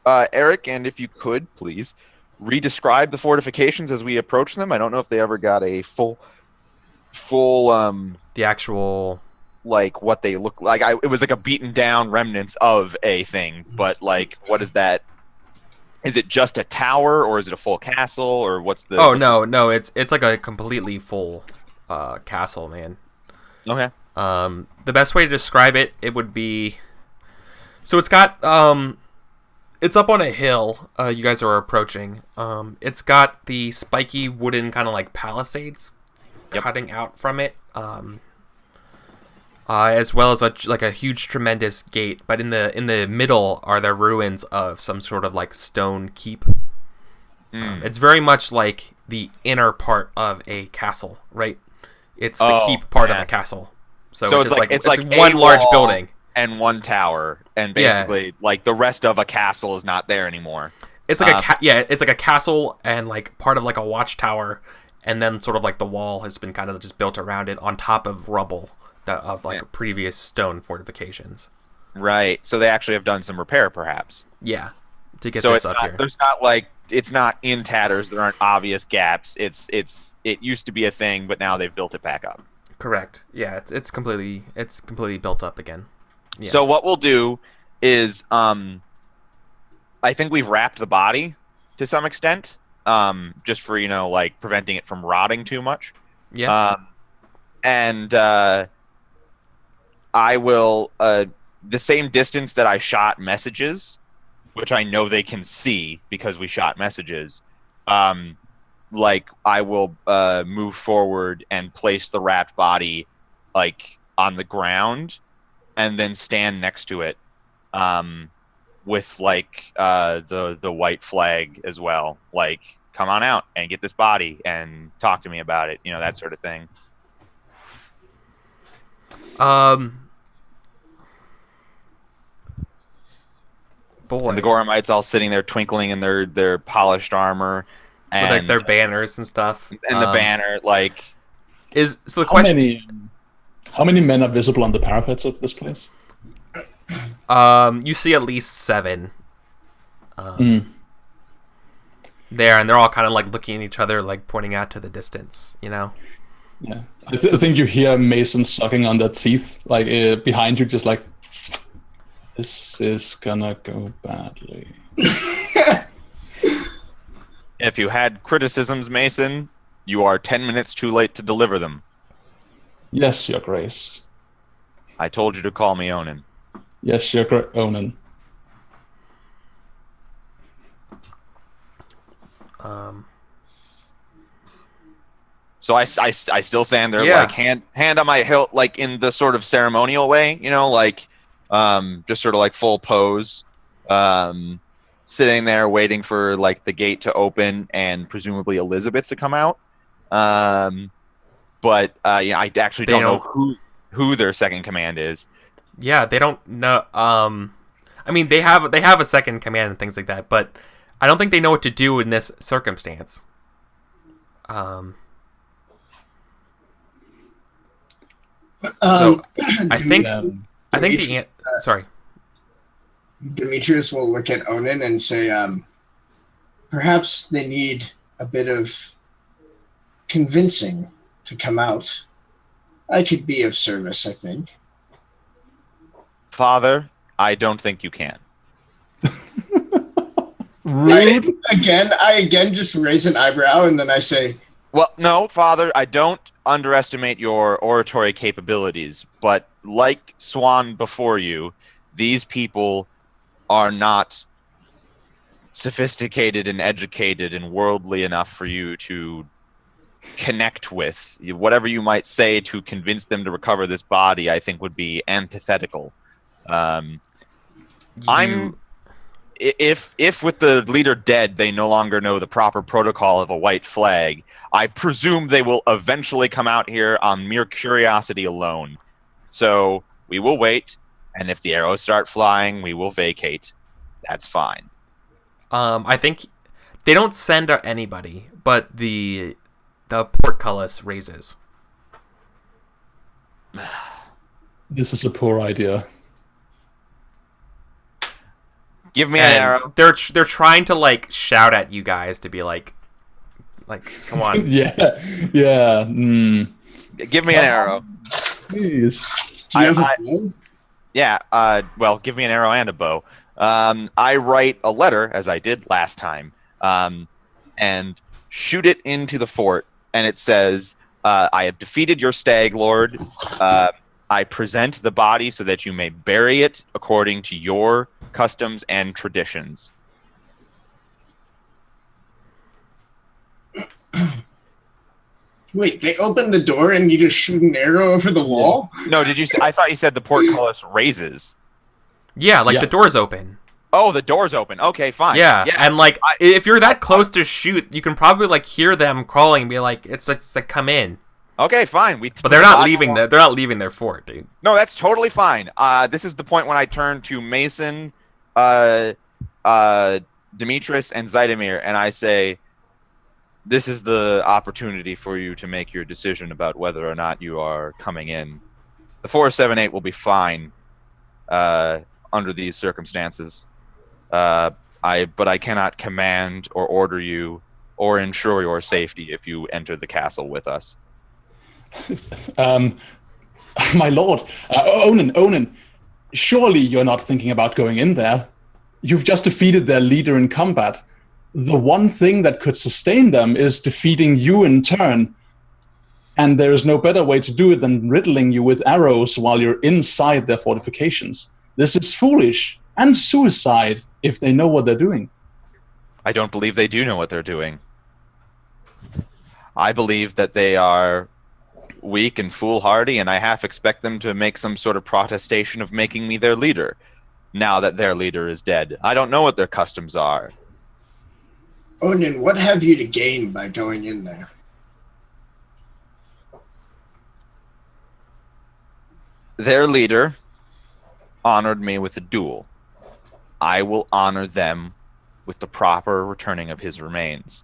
Eric, and if you could, please, re-describe the fortifications as we approach them. I don't know if they ever got a full the actual what they look like. It was a beaten down remnants of a thing, but what is that? Is it just a tower, or is it a full castle, or what's the? Oh no, it's like a completely full castle, man. Okay. The best way to describe it would be, so it's got it's up on a hill. You guys are approaching. It's got the spiky wooden kind of palisades cutting out from it. As well as a huge, tremendous gate, but in the middle are the ruins of some sort of stone keep. It's very much like the inner part of a castle, right? It's the keep part of a castle. So it's one large building and one tower, and basically the rest of a castle is not there anymore. It's like it's like a castle and part of a watchtower, and then sort of the wall has been kind of just built around it on top of rubble of previous stone fortifications. Right. So they actually have done some repair, perhaps. Yeah. To get so this it's up not, here. There's not it's not in tatters. There aren't obvious gaps. It used to be a thing, but now they've built it back up. Correct. Yeah, it's completely built up again. Yeah. So what we'll do is, I think we've wrapped the body to some extent, just for like preventing it from rotting too much. Yeah. And I will the same distance that I shot messages, which I know they can see because we shot messages. Like I will move forward and place the wrapped body like on the ground, and then stand next to it, with like the white flag as well. Like, come on out and get this body and talk to me about it. That sort of thing. Boy. And the Goramites all sitting there twinkling in their polished armor. And with, like, their banners and stuff. And the banner, like... So the question... How many men are visible on the parapets of this place? You see at least 7. There, and they're all kind of like looking at each other, like pointing out to the distance, Yeah. I think you hear Mason sucking on their teeth, like behind you, just like, this is gonna go badly. If you had criticisms, Mason, you are 10 minutes too late to deliver them. Yes, Your Grace. I told you to call me Onan. Yes, Your Grace, Onan. So I still stand there, Yeah. like hand on my hilt, like in the sort of ceremonial way, like just sort of like full pose, sitting there waiting for like the gate to open and presumably Elizabeth to come out. But I actually don't know who their second command is. Yeah, they don't know. I mean, they have a second command and things like that, but I don't think they know what to do in this circumstance. So I think sorry. Demetrius will look at Onan and say, perhaps they need a bit of convincing to come out. I could be of service, I think. Father, I don't think you can. Rude. I again just raise an eyebrow and then I say, well, no, Father, I don't underestimate your oratory capabilities, but like Swan before you, these people are not sophisticated and educated and worldly enough for you to connect with. Whatever you might say to convince them to recover this body, I think would be antithetical. If with the leader dead, they no longer know the proper protocol of a white flag, I presume they will eventually come out here on mere curiosity alone. So we will wait, and if the arrows start flying, we will vacate. That's fine. I think they don't send anybody, but the portcullis raises. This is a poor idea. Give me an arrow. They're trying to like shout at you guys to be like come on. Yeah. Give me an arrow. Please. do you have a bow? Yeah. Well, give me an arrow and a bow. I write a letter as I did last time, and shoot it into the fort. And it says, "I have defeated your stag lord. I present the body so that you may bury it according to your customs and traditions." Wait, they open the door and you just shoot an arrow over the wall? No, did you? I thought you said the portcullis raises. Yeah, like the door's open. Oh, the door's open. Okay, fine. Yeah, and like if you're that close to shoot, you can probably like hear them crawling and be like, it's like come in. Okay, fine. But they're not leaving. They're not leaving their fort, dude. No, that's totally fine. This is the point when I turn to Mason, Demetrius, and Zytomir, and I say, "This is the opportunity for you to make your decision about whether or not you are coming in. The 478 will be fine under these circumstances. but I cannot command or order you or ensure your safety if you enter the castle with us. My lord, Onan, surely you're not thinking about going in there. You've just defeated their leader in combat. The one thing that could sustain them is defeating you in turn. And there is no better way to do it than riddling you with arrows while you're inside their fortifications. This is foolish and suicide if they know what they're doing. I don't believe they do know what they're doing. I believe that they are weak and foolhardy, and I half expect them to make some sort of protestation of making me their leader, now that their leader is dead. I don't know what their customs are. Onan, what have you to gain by going in there? Their leader honored me with a duel. I will honor them with the proper returning of his remains.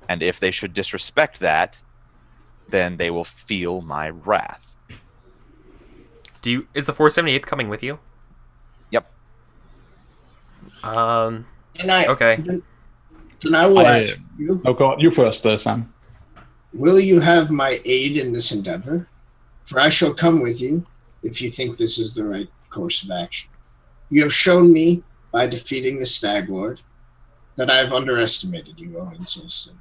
And if they should disrespect that, then they will feel my wrath. Is the 478th coming with you? Yep. Okay. Then I will ask you. Oh, God, you first, Sam. Will you have my aid in this endeavor? For I shall come with you if you think this is the right course of action. You have shown me, by defeating the Stag Lord, that I have underestimated you, Owen Solsted.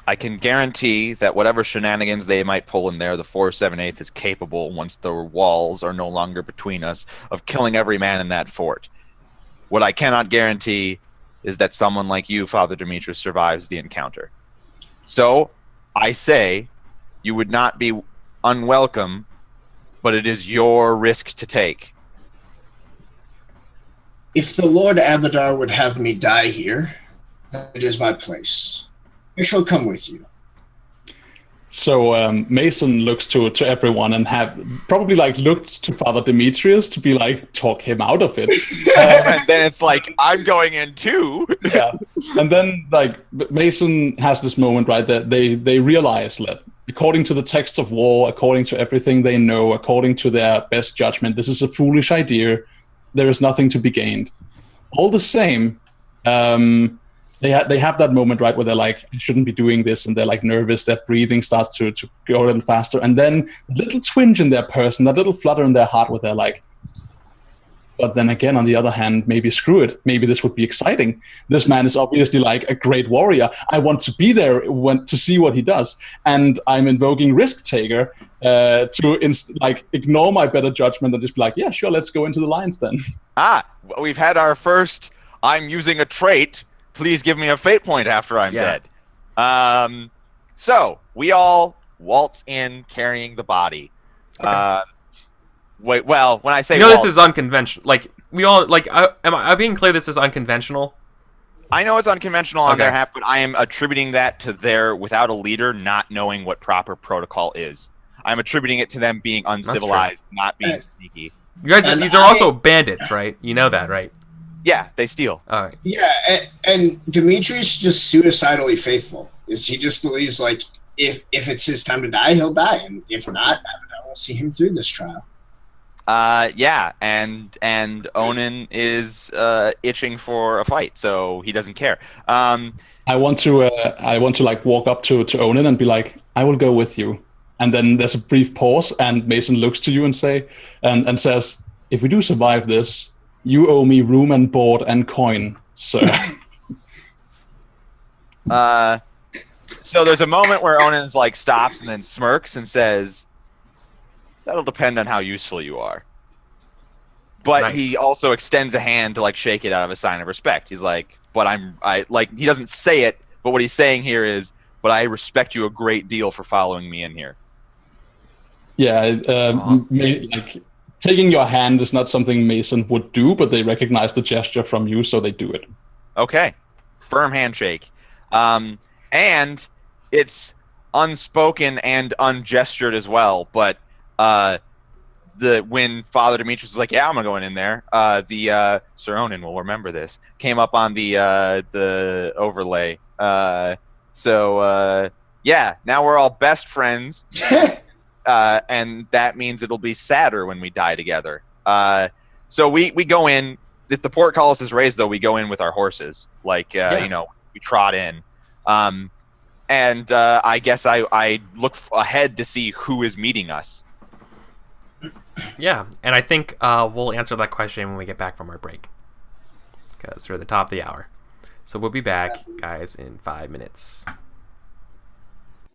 I can guarantee that whatever shenanigans they might pull in there, the 478th is capable, once the walls are no longer between us, of killing every man in that fort. What I cannot guarantee is that someone like you, Father Demetrius, survives the encounter. So, I say, you would not be unwelcome, but it is your risk to take. If the Lord Abadar would have me die here, that is my place. I shall come with you. So Mason looks to everyone and have probably looked to Father Demetrius to be talk him out of it. And then it's I'm going in too. Yeah. And then Mason has this moment, right, that they realize that according to the texts of war, according to everything they know, according to their best judgment, this is a foolish idea. There is nothing to be gained. All the same, they have that moment, right, where they're I shouldn't be doing this, and they're nervous. Their breathing starts to go a little faster, and then a little twinge in their person, that little flutter in their heart, where they're but then again, on the other hand, maybe screw it. Maybe this would be exciting. This man is obviously a great warrior. I want to be there to see what he does, and I'm invoking risk taker to ignore my better judgment and just be yeah, sure, let's go into the lines then. We've had our first. I'm using a trait. Please give me a fate point after I'm dead. So we all waltz in carrying the body. Okay. Wait, well, when I say this is unconventional. We all am I being clear? This is unconventional. I know it's unconventional on their half, but I am attributing that to their without a leader not knowing what proper protocol is. I'm attributing it to them being uncivilized, not being sneaky. You guys, these are also bandits, right? You know that, right? Yeah, they steal. All right. Yeah, and Demetrius just suicidally faithful. He just believes if it's his time to die, he'll die, and if not, I will see him through this trial. Yeah, and Onan is itching for a fight, so he doesn't care. I want to walk up to Onan and be I will go with you. And then there's a brief pause, and Mason looks to you and says, if we do survive this, you owe me room and board and coin, sir. So there's a moment where Onan's stops and then smirks and says, that'll depend on how useful you are. But he also extends a hand to shake it out of a sign of respect. He's he doesn't say it, but what he's saying here is, but I respect you a great deal for following me in here. Yeah, taking your hand is not something Mason would do, but they recognize the gesture from you, so they do it. Okay. Firm handshake. And it's unspoken and ungestured as well, but when Father Demetrius was yeah, I'm gonna go in there, the Sir Onan will remember this, came up on the overlay. Yeah, now we're all best friends. And that means it'll be sadder when we die together. So we go in, if the portcullis is raised, though, we go in with our horses. Like, Yeah. We trot in. And I guess I look ahead to see who is meeting us. Yeah, and I think we'll answer that question when we get back from our break, because we're at the top of the hour. So we'll be back, guys, in 5 minutes.